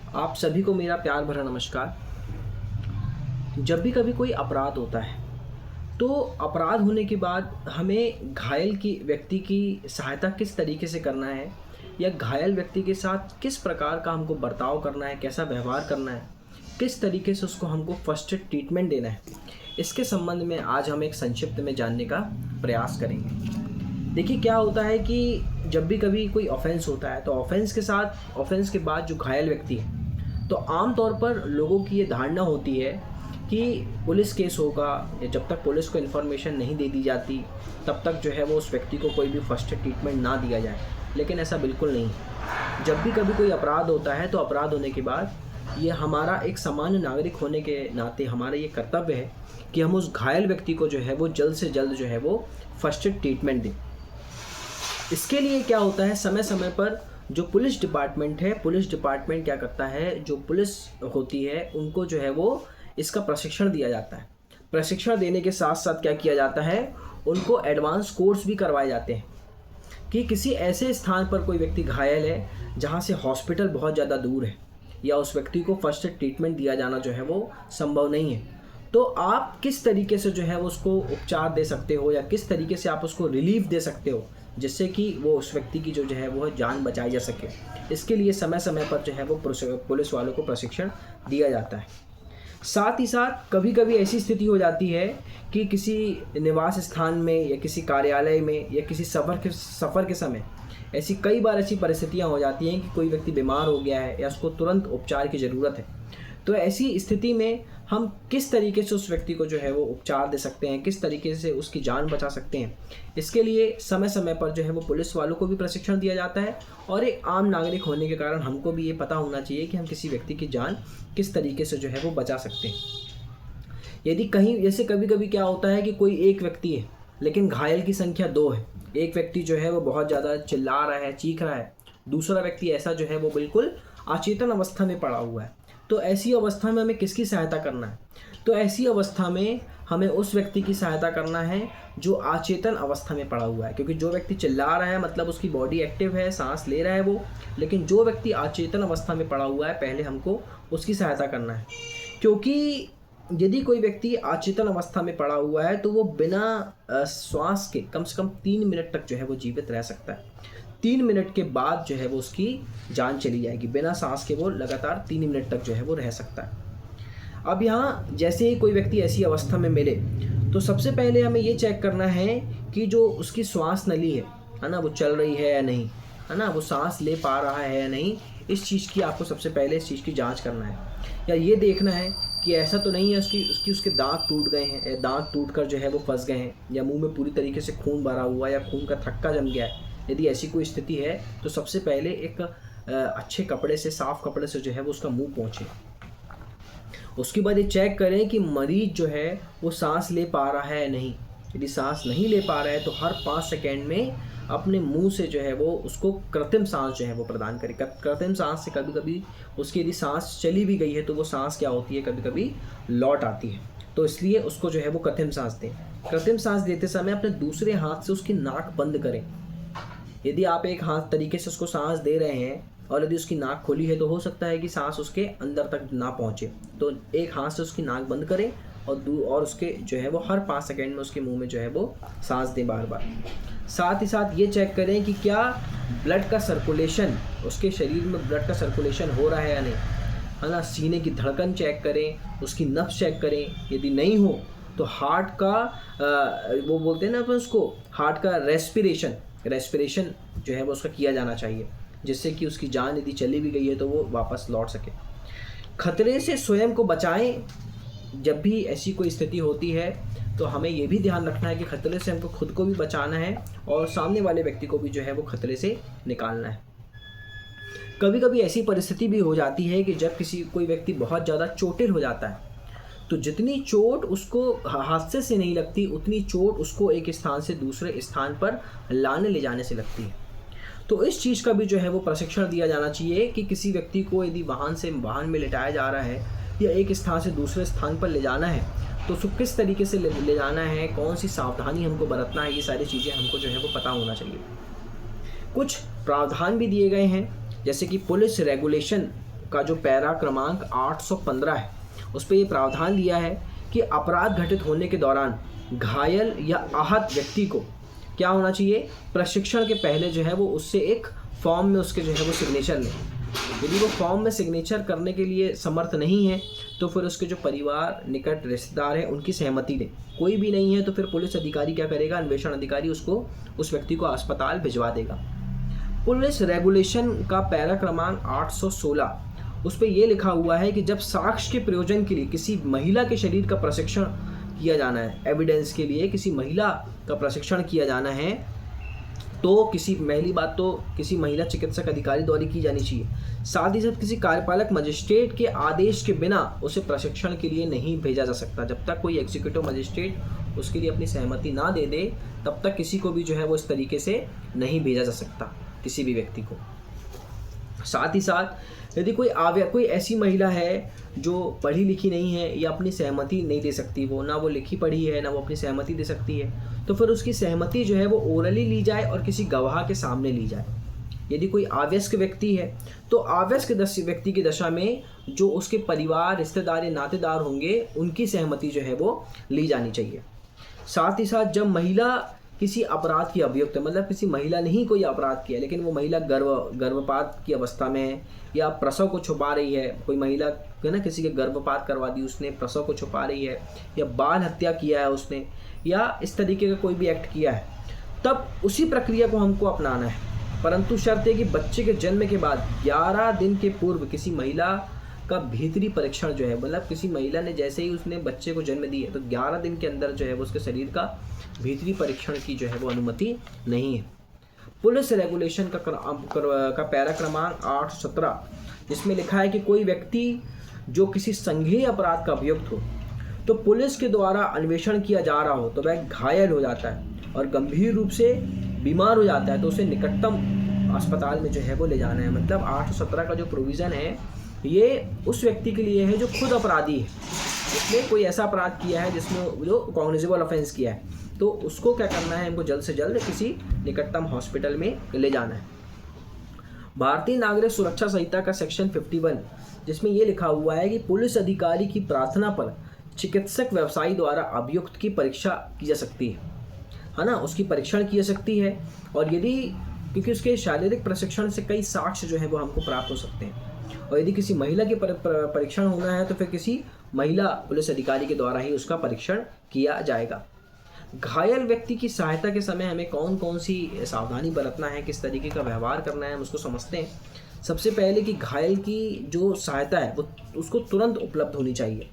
आप सभी को मेरा प्यार भरा नमस्कार। जब भी कभी कोई अपराध होता है तो अपराध होने के बाद हमें घायल की व्यक्ति की सहायता किस तरीके से करना है या घायल व्यक्ति के साथ किस प्रकार का हमको बर्ताव करना है, कैसा व्यवहार करना है, किस तरीके से उसको हमको फर्स्ट एड ट्रीटमेंट देना है, इसके संबंध में आज हम एक संक्षिप्त में जानने का प्रयास करेंगे। देखिए क्या होता है कि जब भी कभी कोई ऑफेंस होता है तो ऑफेंस के बाद जो घायल व्यक्ति है तो आम तौर पर लोगों की ये धारणा होती है कि पुलिस केस होगा या जब तक पुलिस को इन्फॉर्मेशन नहीं दे दी जाती तब तक जो है वो उस व्यक्ति को कोई भी फर्स्ट एड ट्रीटमेंट ना दिया जाए, लेकिन ऐसा बिल्कुल नहीं है। जब भी कभी कोई अपराध होता है तो अपराध होने के बाद ये हमारा एक सामान्य नागरिक होने के नाते हमारा ये कर्तव्य है कि हम उस घायल व्यक्ति को जो है वो जल्द से जल्द जो है वो फर्स्ट एड ट्रीटमेंट दें। इसके लिए क्या होता है, समय समय पर जो पुलिस डिपार्टमेंट है, पुलिस डिपार्टमेंट क्या करता है, जो पुलिस होती है उनको जो है वो इसका प्रशिक्षण दिया जाता है। प्रशिक्षण देने के साथ साथ क्या किया जाता है, उनको एडवांस कोर्स भी करवाए जाते हैं कि किसी ऐसे स्थान पर कोई व्यक्ति घायल है जहाँ से हॉस्पिटल बहुत ज़्यादा दूर है या उस व्यक्ति को फर्स्ट एड ट्रीटमेंट दिया जाना जो है वो संभव नहीं है, तो आप किस तरीके से जो है वो उसको उपचार दे सकते हो या किस तरीके से आप उसको रिलीफ दे सकते हो जिससे कि वो उस व्यक्ति की जो है वो जान बचाई जा सके। इसके लिए समय समय पर जो है वो पुलिस वालों को प्रशिक्षण दिया जाता है। साथ ही साथ कभी कभी ऐसी स्थिति हो जाती है कि किसी निवास स्थान में या किसी कार्यालय में या किसी सफ़र के समय ऐसी कई बार ऐसी परिस्थितियां हो जाती हैं कि कोई व्यक्ति बीमार हो गया है या उसको तुरंत उपचार की ज़रूरत है। तो ऐसी स्थिति में हम किस तरीके से उस व्यक्ति को जो है वो उपचार दे सकते हैं, किस तरीके से उसकी जान बचा सकते हैं, इसके लिए समय समय पर जो है वो पुलिस वालों को भी प्रशिक्षण दिया जाता है। और एक आम नागरिक होने के कारण हमको भी ये पता होना चाहिए कि हम किसी व्यक्ति की जान किस तरीके से जो है वो बचा सकते हैं। यदि कहीं जैसे कभी कभी क्या होता है कि कोई एक व्यक्ति है लेकिन घायल की संख्या 2 है, एक व्यक्ति जो है वो बहुत ज़्यादा चिल्ला रहा है, चीख रहा है, दूसरा व्यक्ति ऐसा जो है वो बिल्कुल अचेतन अवस्था में पड़ा हुआ है, तो ऐसी अवस्था में हमें किसकी सहायता करना है? तो ऐसी अवस्था में हमें उस व्यक्ति की सहायता करना है जो अचेतन अवस्था में पड़ा हुआ है, क्योंकि जो व्यक्ति चिल्ला रहा है मतलब उसकी बॉडी एक्टिव है, सांस ले रहा है वो, लेकिन जो व्यक्ति अचेतन अवस्था में पड़ा हुआ है पहले हमको उसकी सहायता करना है। क्योंकि यदि कोई व्यक्ति अचेतन अवस्था में पड़ा हुआ है तो वो बिना श्वास के कम से कम 3 मिनट तक जो है वो जीवित रह सकता है। 3 मिनट के बाद जो है वो उसकी जान चली जाएगी, बिना सांस के वो लगातार 3 मिनट तक जो है वो रह सकता है। अब यहाँ जैसे ही कोई व्यक्ति ऐसी अवस्था में मिले तो सबसे पहले हमें ये चेक करना है कि जो उसकी श्वास नली है ना, वो चल रही है या नहीं, है ना, वो सांस ले पा रहा है या नहीं। इस चीज़ की आपको सबसे पहले इस चीज़ की जांच करना है, या ये देखना है कि ऐसा तो नहीं है उसके दांत टूट गए हैं, दांत टूट कर जो है वो फंस गए हैं, या मुंह में पूरी तरीके से खून भरा हुआ या खून का थक्का जम गया है। यदि ऐसी कोई स्थिति है तो सबसे पहले एक अच्छे कपड़े से, साफ कपड़े से जो है वो उसका मुंह पोंछे। उसके बाद ये चेक करें कि मरीज जो है वो सांस ले पा रहा है या नहीं। यदि सांस नहीं ले पा रहा है तो हर 5 सेकेंड में अपने मुंह से जो है वो उसको कृत्रिम सांस जो है वो प्रदान करें। कृत्रिम सांस से कभी कभी उसकी यदि सांस चली भी गई है तो वो सांस क्या होती है, कभी कभी लौट आती है, तो इसलिए उसको जो है वो कृत्रिम सांस दें। कृत्रिम सांस देते समय अपने दूसरे हाथ से उसकी नाक बंद करें। यदि आप एक हाथ तरीके से उसको सांस दे रहे हैं और यदि उसकी नाक खोली है तो हो सकता है कि सांस उसके अंदर तक ना पहुंचे, तो एक हाथ से उसकी नाक बंद करें और उसके जो है वो हर 5 सेकेंड में उसके मुंह में जो है वो सांस दें बार बार। साथ ही साथ ये चेक करें कि क्या ब्लड का सर्कुलेशन, उसके शरीर में ब्लड का सर्कुलेशन हो रहा है या नहीं, है ना। सीने की धड़कन चेक करें, उसकी नब्ज चेक करें। यदि नहीं हो तो हार्ट का वो बोलते हैं ना अपन उसको, हार्ट का रेस्पिरेशन जो है वो उसका किया जाना चाहिए, जिससे कि उसकी जान यदि चली भी गई है तो वो वापस लौट सके। खतरे से स्वयं को बचाएं। जब भी ऐसी कोई स्थिति होती है तो हमें ये भी ध्यान रखना है कि खतरे से हमको खुद को भी बचाना है और सामने वाले व्यक्ति को भी जो है वो खतरे से निकालना है। कभी कभी ऐसी परिस्थिति भी हो जाती है कि जब कोई व्यक्ति बहुत ज़्यादा चोटिल हो जाता है तो जितनी चोट उसको हादसे से नहीं लगती उतनी चोट उसको एक स्थान से दूसरे स्थान पर लाने ले जाने से लगती है। तो इस चीज़ का भी जो है वो प्रशिक्षण दिया जाना चाहिए कि किसी व्यक्ति को यदि वाहन में लिटाया जा रहा है या एक स्थान से दूसरे स्थान पर ले जाना है तो उसको किस तरीके से ले जाना है, कौन सी सावधानी हमको बरतना है, ये सारी चीज़ें हमको जो है वो पता होना चाहिए। कुछ प्रावधान भी दिए गए हैं, जैसे कि पुलिस रेगुलेशन का जो पैरा क्रमांक 815 है उस पर ये प्रावधान दिया है कि अपराध घटित होने के दौरान घायल या आहत व्यक्ति को क्या होना चाहिए, प्रशिक्षण के पहले जो है वो उससे एक फॉर्म में उसके जो है वो सिग्नेचर लें। यदि वो फॉर्म में सिग्नेचर करने के लिए समर्थ नहीं है तो फिर उसके जो परिवार निकट रिश्तेदार हैं उनकी सहमति लें। कोई भी नहीं है तो फिर पुलिस अधिकारी क्या करेगा, अन्वेषण अधिकारी उसको उस व्यक्ति को अस्पताल भिजवा देगा। पुलिस रेगुलेशन का पैरा क्रमांक 816 उस पर यह लिखा हुआ है कि जब साक्ष्य के प्रयोजन के लिए किसी महिला के शरीर का प्रशिक्षण किया जाना है, एविडेंस के लिए किसी महिला का प्रशिक्षण किया जाना है तो किसी महिला चिकित्सक अधिकारी द्वारा की जानी चाहिए। साथ ही साथ किसी कार्यपालक मजिस्ट्रेट के आदेश के बिना उसे प्रशिक्षण के लिए नहीं भेजा जा सकता। जब तक कोई एग्जीक्यूटिव मजिस्ट्रेट उसके लिए अपनी सहमति ना दे दे तब तक किसी को भी जो है वो इस तरीके से नहीं भेजा जा सकता किसी भी व्यक्ति को। साथ ही साथ यदि कोई ऐसी महिला है जो पढ़ी लिखी नहीं है या अपनी सहमति नहीं दे सकती, ना वो लिखी पढ़ी है ना वो अपनी सहमति दे सकती है, तो फिर उसकी सहमति जो है वो ओरली ली जाए और किसी गवाह के सामने ली जाए। यदि कोई आवयस्क व्यक्ति है तो आवयस्क व्यक्ति की दशा में जो उसके परिवार रिश्तेदार या नातेदार होंगे उनकी सहमति जो है वो ली जानी चाहिए। साथ ही साथ जब महिला किसी अपराध की अभियुक्त है, मतलब किसी महिला ने ही कोई अपराध किया लेकिन वो महिला गर्भपात की अवस्था में है या प्रसव को छुपा रही है, कोई महिला है ना किसी के गर्भपात करवा दी उसने, प्रसव को छुपा रही है या बाल हत्या किया है उसने या इस तरीके का कोई भी एक्ट किया है, तब उसी प्रक्रिया को हमको अपनाना है। परंतु शर्त है कि बच्चे के जन्म के बाद 11 दिन के पूर्व किसी महिला का भीतरी परीक्षण जो है, मतलब किसी महिला ने जैसे ही उसने बच्चे को जन्म दिया तो 11 दिन के अंदर जो है वो उसके शरीर का भीतरी परीक्षण की जो है वो अनुमति नहीं है। पुलिस रेगुलेशन का पैरा क्रमांक 817 जिसमें लिखा है कि कोई व्यक्ति जो किसी संज्ञेय अपराध का अभियुक्त हो तो पुलिस के द्वारा अन्वेषण किया जा रहा हो तो वह घायल हो जाता है और गंभीर रूप से बीमार हो जाता है तो उसे निकटतम अस्पताल में जो है वो ले जाना है। मतलब 817 का जो प्रोविज़न है ये उस व्यक्ति के लिए है जो खुद अपराधी है, जिसने कोई ऐसा अपराध किया है जिसमें जो कॉग्निजेबल ऑफेंस किया है, तो उसको क्या करना है, हमको जल्द से जल्द किसी निकटतम हॉस्पिटल में ले जाना है। भारतीय नागरिक सुरक्षा संहिता का सेक्शन 51 जिसमें ये लिखा हुआ है कि पुलिस अधिकारी की प्रार्थना पर चिकित्सक व्यवसायी द्वारा अभियुक्त की परीक्षा की जा सकती है ना, उसकी परीक्षण की जा सकती है। और यदि क्योंकि उसके शारीरिक प्रशिक्षण से कई साक्ष्य जो है वो हमको प्राप्त हो सकते हैं, और यदि किसी महिला के परीक्षण होना है तो फिर किसी महिला पुलिस अधिकारी के द्वारा ही उसका परीक्षण किया जाएगा। घायल व्यक्ति की सहायता के समय हमें कौन कौन सी सावधानी बरतना है, किस तरीके का व्यवहार करना है, हम उसको समझते हैं। सबसे पहले कि घायल की जो सहायता है वो उसको तुरंत उपलब्ध होनी चाहिए,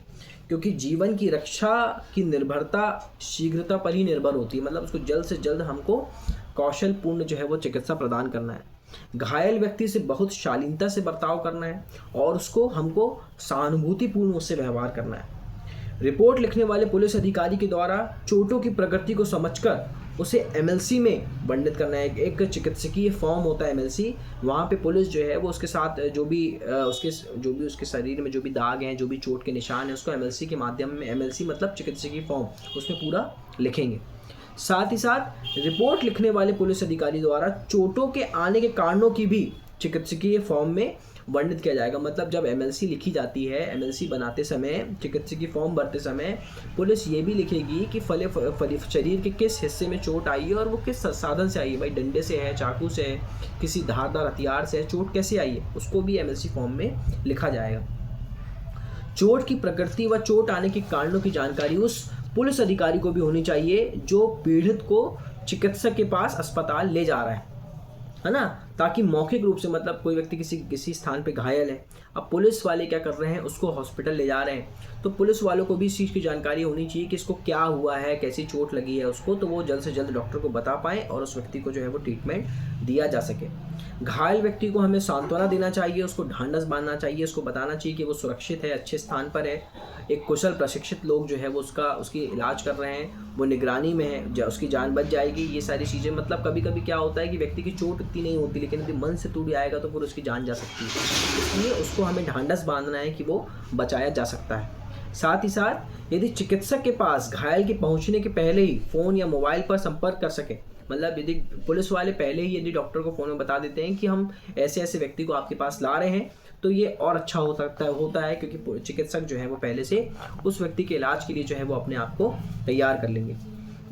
क्योंकि जीवन की रक्षा की निर्भरता शीघ्रता पर ही निर्भर होती है। मतलब उसको जल्द से जल्द हमको कौशलपूर्ण जो है वो चिकित्सा प्रदान करना है। घायल व्यक्ति से बहुत शालीनता से बर्ताव करना है और उसको हमको सहानुभूतिपूर्ण उससे व्यवहार करना है। रिपोर्ट लिखने वाले पुलिस अधिकारी के द्वारा चोटों की प्रकृति को समझकर उसे एमएलसी में वर्णित करना है। एक चिकित्सकीय फॉर्म होता है एमएलसी, वहाँ पे पुलिस जो है वो उसके साथ जो भी उसके शरीर में जो भी दाग हैं, जो भी चोट के निशान हैं, उसको एमएलसी के माध्यम में, एमएलसी मतलब चिकित्सकीय फॉर्म, उसमें पूरा लिखेंगे। साथ ही साथ रिपोर्ट लिखने वाले पुलिस अधिकारी द्वारा चोटों के आने के कारणों की भी चिकित्सकीय फॉर्म में वर्णित किया जाएगा। मतलब जब एमएलसी लिखी जाती है, एमएलसी बनाते समय, चिकित्सकीय फॉर्म भरते समय पुलिस ये भी लिखेगी कि शरीर के किस हिस्से में चोट आई है और वो किस साधन से आई है, भाई डंडे से है, चाकू से है, किसी धारदार हथियार से है, चोट कैसे आई है, उसको भी एमएलसी फॉर्म में लिखा जाएगा। चोट की प्रकृति व चोट आने के कारणों की जानकारी उस पुलिस अधिकारी को भी होनी चाहिए जो पीड़ित को चिकित्सक के पास अस्पताल ले जा रहा है ना, ताकि मौखिक रूप से, मतलब कोई व्यक्ति किसी स्थान पे घायल है, अब पुलिस वाले क्या कर रहे हैं, उसको हॉस्पिटल ले जा रहे हैं, तो पुलिस वालों को भी इस चीज़ की जानकारी होनी चाहिए कि इसको क्या हुआ है, कैसी चोट लगी है उसको, तो वो जल्द से जल्द डॉक्टर को बता पाएँ और उस व्यक्ति को जो है वो ट्रीटमेंट दिया जा सके। घायल व्यक्ति को हमें सांत्वना देना चाहिए, उसको ढांढस बांधना चाहिए, उसको बताना चाहिए कि वो सुरक्षित है, अच्छे स्थान पर है, एक कुशल प्रशिक्षित लोग जो है वो उसकी इलाज कर रहे हैं, वो निगरानी में है, उसकी जान बच जाएगी। ये सारी चीज़ें, मतलब कभी कभी क्या होता है कि व्यक्ति की चोट इतनी नहीं होती, लेकिन यदि मन से टूट जाएगा तो फिर उसकी जान जा सकती है, इसलिए उसको हमें ढांढस बांधना है कि वो बचाया जा सकता है। साथ ही साथ यदि चिकित्सक के पास घायल के पहुंचने के पहले ही फ़ोन या मोबाइल पर संपर्क कर सके, मतलब यदि पुलिस वाले पहले ही यदि डॉक्टर को फ़ोन में बता देते हैं कि हम ऐसे ऐसे व्यक्ति को आपके पास ला रहे हैं, तो ये और अच्छा होता है क्योंकि चिकित्सक जो है वो पहले से उस व्यक्ति के इलाज के लिए जो है वो अपने आप को तैयार कर लेंगे।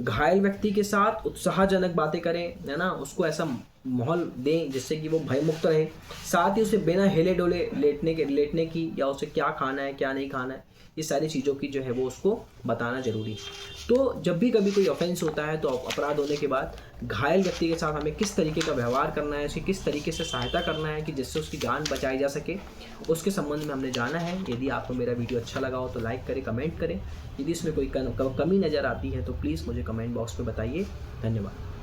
घायल व्यक्ति के साथ उत्साहजनक बातें करें, है ना, उसको ऐसा माहौल दें जिससे कि वो भयमुक्त रहे। साथ ही उसे बिना हिले डोले लेटने की या उसे क्या खाना है क्या नहीं खाना है, ये सारी चीज़ों की जो है वो उसको बताना ज़रूरी है। तो जब भी कभी कोई ऑफेंस होता है तो अपराध होने के बाद घायल व्यक्ति के साथ हमें किस तरीके का व्यवहार करना है, उसकी किस तरीके से सहायता करना है कि जिससे उसकी जान बचाई जा सके, उसके संबंध में हमने जाना है। यदि आपको मेरा वीडियो अच्छा लगा हो तो लाइक करें, कमेंट करें। यदि इसमें कोई कमी नज़र आती है तो प्लीज़ मुझे कमेंट बॉक्स में बताइए। धन्यवाद।